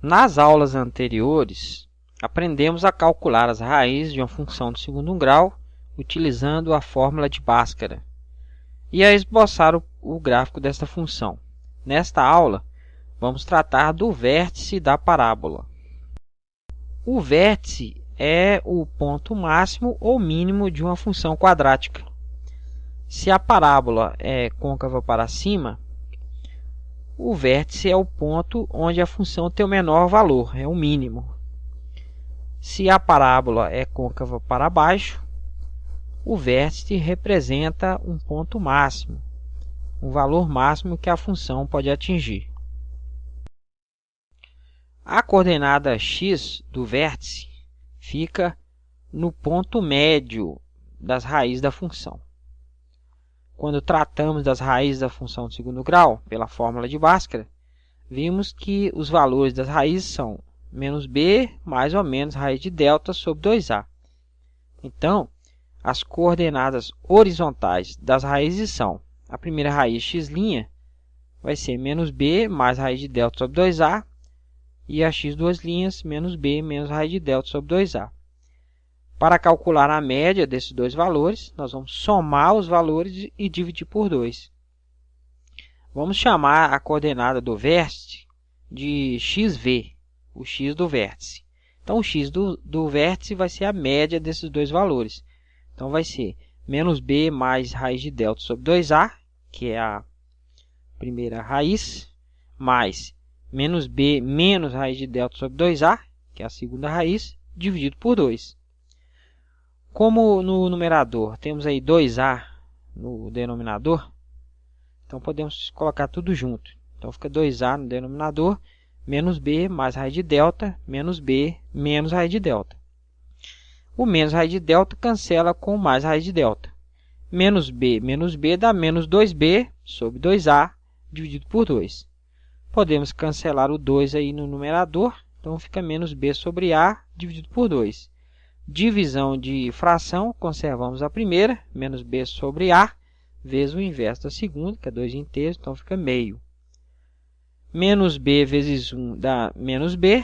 Nas aulas anteriores, aprendemos a calcular as raízes de uma função de segundo grau utilizando a fórmula de Bhaskara e a esboçar o gráfico desta função. Nesta aula, vamos tratar do vértice da parábola. O vértice é o ponto máximo ou mínimo de uma função quadrática. Se a parábola é côncava para cima, o vértice é o ponto onde a função tem o menor valor, é o mínimo. Se a parábola é côncava para baixo, o vértice representa um ponto máximo, um valor máximo que a função pode atingir. A coordenada x do vértice fica no ponto médio das raízes da função. Quando tratamos das raízes da função de segundo grau, pela fórmula de Bhaskara, vimos que os valores das raízes são menos b mais ou menos raiz de delta sobre 2a. Então, as coordenadas horizontais das raízes são: a primeira raiz x' vai ser menos b mais raiz de delta sobre 2a, e a x duas linhas menos b menos raiz de delta sobre 2a. Para calcular a média desses dois valores, nós vamos somar os valores e dividir por 2. Vamos chamar a coordenada do vértice de xv, o x do vértice. Então, o x do vértice vai ser a média desses dois valores. Então, vai ser menos b mais raiz de delta sobre 2a, que é a primeira raiz, mais menos b menos raiz de delta sobre 2a, que é a segunda raiz, dividido por 2. Como no numerador temos aí 2a no denominador, então podemos colocar tudo junto. Então fica 2a no denominador, menos b mais raiz de delta, menos b menos raiz de delta. O menos raiz de delta cancela com mais raiz de delta. Menos b dá menos 2b sobre 2a dividido por 2. Podemos cancelar o 2 aí no numerador, então fica menos b sobre a dividido por 2. Divisão de fração, conservamos a primeira, menos b sobre a, vezes o inverso da segunda, que é 2 inteiros, então fica meio. Menos b vezes 1 dá menos b,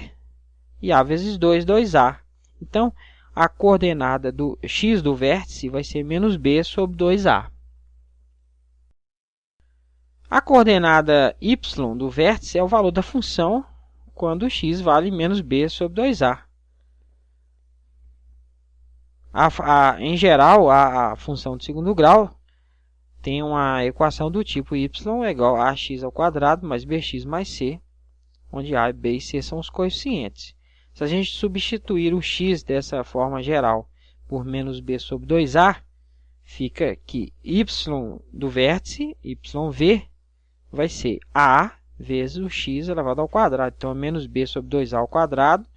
e a vezes 2, 2a. Então, a coordenada do x do vértice vai ser menos b sobre 2a. A coordenada y do vértice é o valor da função quando x vale menos b sobre 2a. Em geral, a função de segundo grau tem uma equação do tipo y é igual a ax ao quadrado mais bx mais c, onde a, b e c são os coeficientes. Se a gente substituir o x dessa forma geral por menos b sobre 2a, fica que y do vértice, yv, vai ser a vezes o x elevado ao quadrado. Então, é menos b sobre 2a ao quadrado,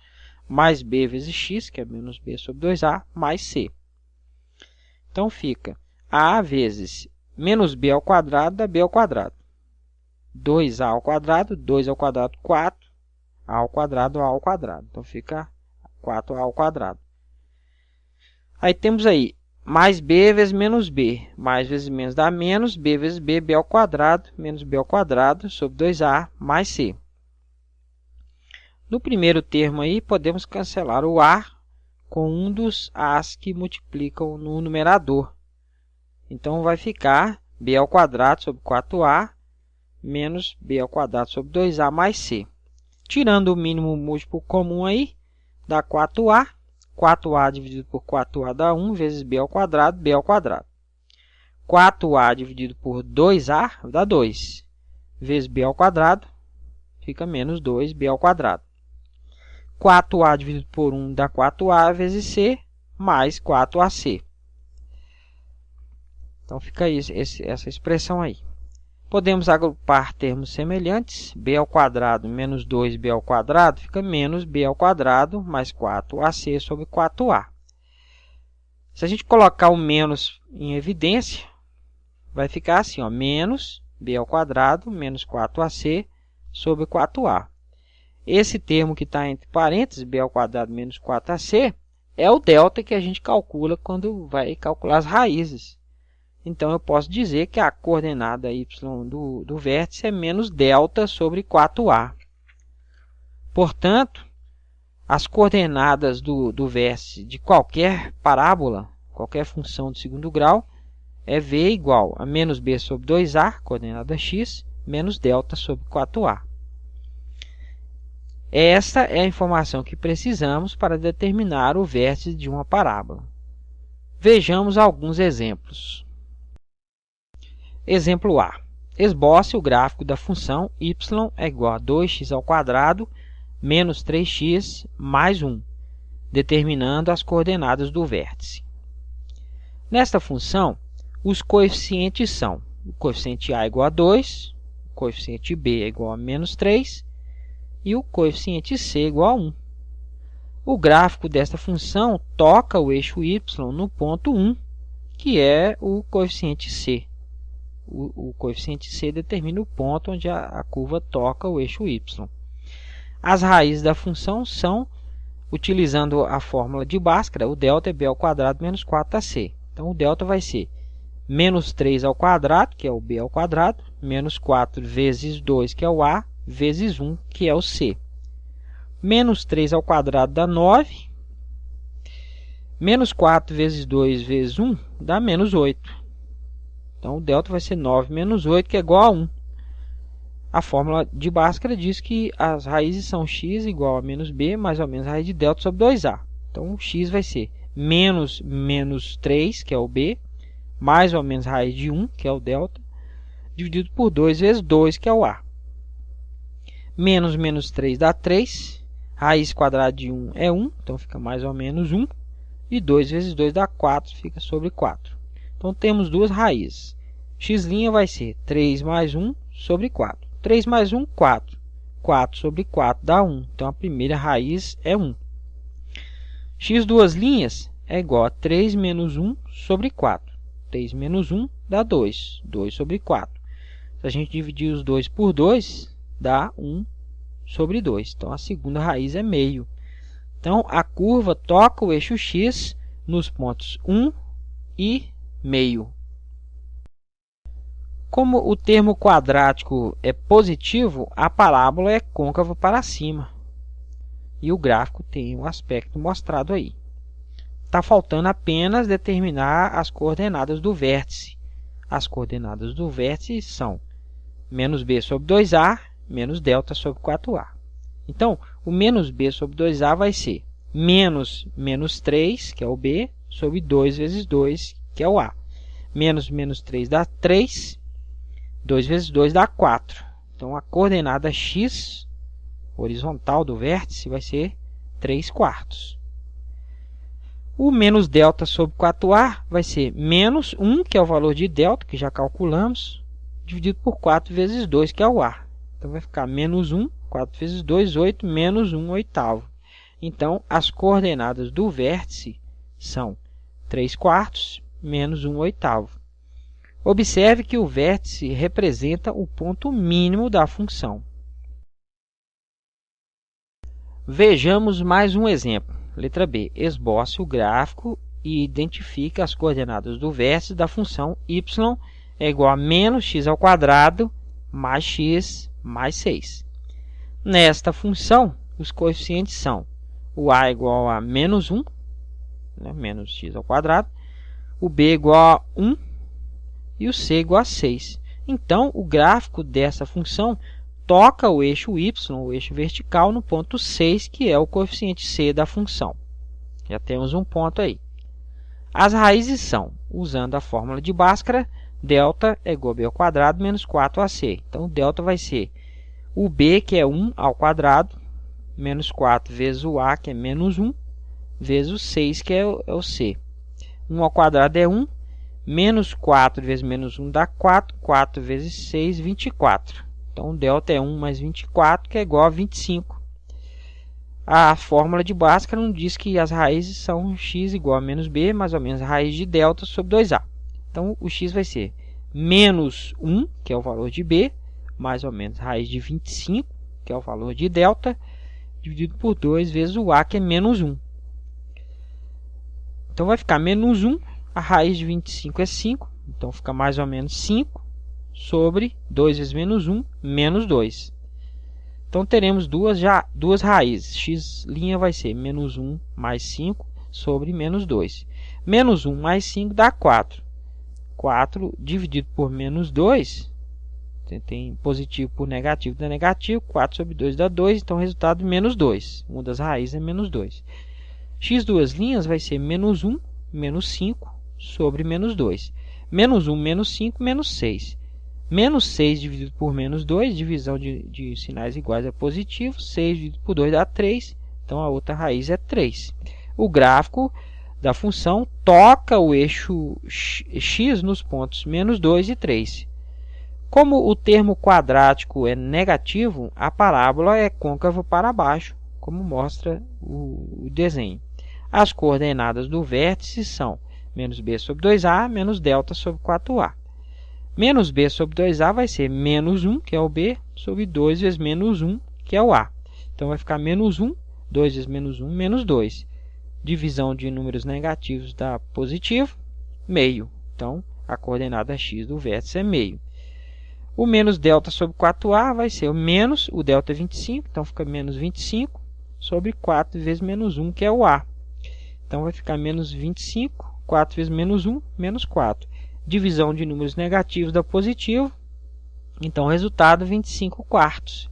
mais b vezes x, que é menos b sobre 2a, mais c. Então, fica a vezes menos b ao quadrado dá b ao quadrado. 2a ao quadrado, 2 ao quadrado, 4. A ao quadrado, a ao quadrado. Então, fica 4a ao quadrado. Aí, temos aí mais b vezes menos b. Mais vezes menos dá menos, b vezes b, b ao quadrado, menos b ao quadrado, sobre 2a, mais c. No primeiro termo aí, podemos cancelar o a com um dos a's que multiplicam no numerador. Então, vai ficar b ao quadrado sobre 4a menos b ao quadrado sobre 2a mais c. Tirando o mínimo múltiplo comum aí, dá 4a. 4a dividido por 4a dá 1 vezes b ao quadrado, b ao quadrado. 4a dividido por 2a dá 2 vezes b ao quadrado, fica menos 2b ao quadrado. 4a dividido por 1 dá 4a vezes c, mais 4ac. Então, fica essa expressão aí. Podemos agrupar termos semelhantes. B ao quadrado menos 2b ao quadrado fica menos b ao quadrado mais 4ac sobre 4a. Se a gente colocar o menos em evidência, vai ficar assim, ó, menos b ao quadrado menos 4ac sobre 4a. Esse termo que está entre parênteses, b ao quadrado menos 4ac, é o delta que a gente calcula quando vai calcular as raízes. Então, eu posso dizer que a coordenada y do vértice é menos delta sobre 4a. Portanto, as coordenadas do vértice de qualquer parábola, qualquer função de segundo grau, é v igual a menos b sobre 2a, coordenada x, menos delta sobre 4a. Esta é a informação que precisamos para determinar o vértice de uma parábola. Vejamos alguns exemplos. Exemplo A. Esboce o gráfico da função y é igual a 2x² menos 3x mais 1, determinando as coordenadas do vértice. Nesta função, os coeficientes são o coeficiente a igual a 2, o coeficiente b é igual a menos 3 e o coeficiente c igual a 1. O gráfico desta função toca o eixo y no ponto 1, que é o coeficiente c. O coeficiente c determina o ponto onde a curva toca o eixo y. As raízes da função são, utilizando a fórmula de Bhaskara, o delta é b ao quadrado menos 4ac. Então, o delta vai ser menos 3 ao quadrado, que é o b ao quadrado, menos 4 vezes 2, que é o a, vezes 1, que é o c. Menos 3 ao quadrado dá 9. Menos 4 vezes 2 vezes 1 dá menos 8. Então, o delta vai ser 9 menos 8, que é igual a 1. A fórmula de Bhaskara diz que as raízes são x igual a menos b mais ou menos a raiz de delta sobre 2a. Então, o x vai ser menos 3, que é o b, mais ou menos a raiz de 1, que é o delta, dividido por 2 vezes 2, que é o a. Menos 3 dá 3. Raiz quadrada de 1 é 1, então fica mais ou menos 1. E 2 vezes 2 dá 4, fica sobre 4. Então, temos duas raízes. X' vai ser 3 mais 1 sobre 4. 3 mais 1, 4. 4 sobre 4 dá 1. Então, a primeira raiz é 1. X duas linhas é igual a 3 menos 1 sobre 4. 3 menos 1 dá 2. 2 sobre 4. Se a gente dividir os 2 por 2, dá 1 sobre 2. Então, a segunda raiz é meio. Então, a curva toca o eixo x nos pontos 1 e meio. Como o termo quadrático é positivo, a parábola é côncava para cima. E o gráfico tem o aspecto mostrado aí. Está faltando apenas determinar as coordenadas do vértice. As coordenadas do vértice são menos b sobre 2a, menos delta sobre 4a. Então, o menos b sobre 2a vai ser menos 3, que é o b, sobre 2 vezes 2, que é o a. Menos 3 dá 3. 2 vezes 2 dá 4. Então, a coordenada x horizontal do vértice vai ser 3/4. O menos delta sobre 4a vai ser menos 1, que é o valor de delta, que já calculamos, dividido por 4 vezes 2, que é o a. Então, vai ficar menos 1, 4 vezes 2, 8, menos 1/8. Então, as coordenadas do vértice são 3/4 menos 1/8. Observe que o vértice representa o ponto mínimo da função. Vejamos mais um exemplo. Letra B. Esboce o gráfico e identifique as coordenadas do vértice da função y é igual a menos x² mais x mais 6. Nesta função, os coeficientes são o a igual a menos 1, menos x², o b igual a 1 e o c igual a 6. Então, o gráfico dessa função toca o eixo y, o eixo vertical, no ponto 6, que é o coeficiente c da função. Já temos um ponto aí. As raízes são, usando a fórmula de Bhaskara, delta é igual a b ao quadrado menos 4ac. Então, o delta vai ser o b, que é 1 ao quadrado, menos 4 vezes o a, que é menos 1, vezes o 6, que é o c. 1 ao quadrado é 1, menos 4 vezes menos 1 dá 4, 4 vezes 6, 24. Então, o delta é 1 mais 24, que é igual a 25. A fórmula de Bhaskara nos diz que as raízes são x igual a menos b, mais ou menos a raiz de delta sobre 2a. Então, o x vai ser menos 1, que é o valor de b, mais ou menos a raiz de 25, que é o valor de delta, dividido por 2 vezes o a, que é menos 1. Então, vai ficar menos 1, a raiz de 25 é 5, então fica mais ou menos 5, sobre 2 vezes menos 1, menos 2. Então teremos duas raízes. X' vai ser menos 1 mais 5 sobre menos 2. Menos 1 mais 5 dá 4. 4 dividido por menos 2, tem positivo por negativo dá negativo. 4 sobre 2 dá 2, então o resultado é menos 2. Uma das raízes é menos 2. X' vai ser menos 1 menos 5 sobre menos 2. Menos 1 menos 5 menos 6. Menos 6 dividido por menos 2, divisão de sinais iguais é positivo. 6 dividido por 2 dá 3, então a outra raiz é 3. O gráfico da função toca o eixo x nos pontos menos 2 e 3. Como o termo quadrático é negativo, a parábola é côncava para baixo, como mostra o desenho. As coordenadas do vértice são menos b sobre 2a menos delta sobre 4a. Menos b sobre 2a vai ser menos 1, que é o b, sobre 2 vezes menos 1, que é o a. Então vai ficar menos 1, 2 vezes menos 1, menos 2. Divisão de números negativos dá positivo, meio. Então a coordenada x do vértice é meio. O menos delta sobre 4a vai ser o menos, o delta é 25, então fica menos 25 sobre 4 vezes menos 1, que é o a. Então vai ficar menos 25, 4 vezes menos 1, menos 4. Divisão de números negativos dá positivo, então o resultado 25 quartos.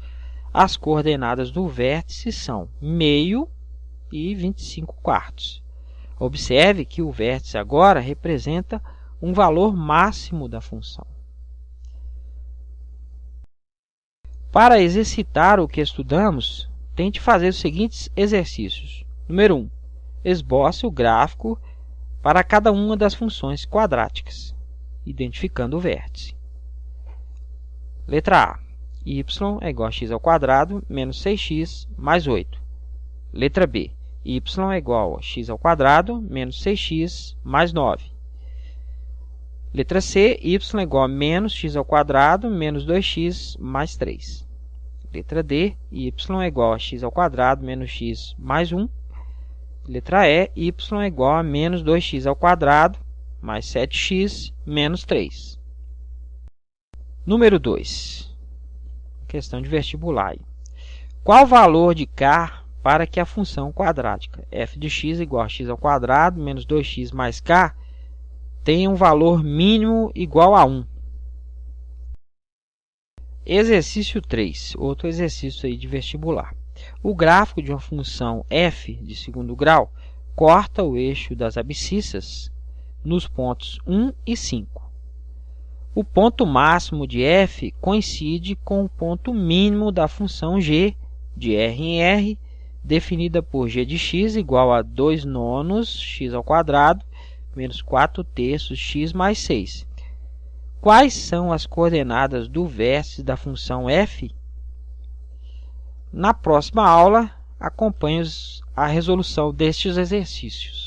As coordenadas do vértice são meio e 25 quartos. Observe que o vértice agora representa um valor máximo da função. Para exercitar o que estudamos, tente fazer os seguintes exercícios. Número 1. Esboce o gráfico para cada uma das funções quadráticas, identificando o vértice. Letra A. Y é igual a x ao quadrado menos 6x mais 8. Letra B. Y é igual a x ao quadrado menos 6x mais 9. Letra C. Y é igual a menos x ao quadrado menos 2x mais 3. Letra D. Y é igual a x ao quadrado menos x mais 1. Letra E. Y é igual a menos 2x ao quadrado mais 7x menos 3. Número 2. Questão de vestibular. Qual o valor de k para que a função quadrática f de x igual a x ao quadrado menos 2x mais k tenha um valor mínimo igual a 1? Exercício 3. Outro exercício aí de vestibular. O gráfico de uma função f de segundo grau corta o eixo das abscissas nos pontos 1 e 5. O ponto máximo de f coincide com o ponto mínimo da função g de r em r, definida por g de x igual a 2 nonos x ao quadrado menos 4 terços x mais 6. Quais são as coordenadas do vértice da função f? Na próxima aula, acompanhe a resolução destes exercícios.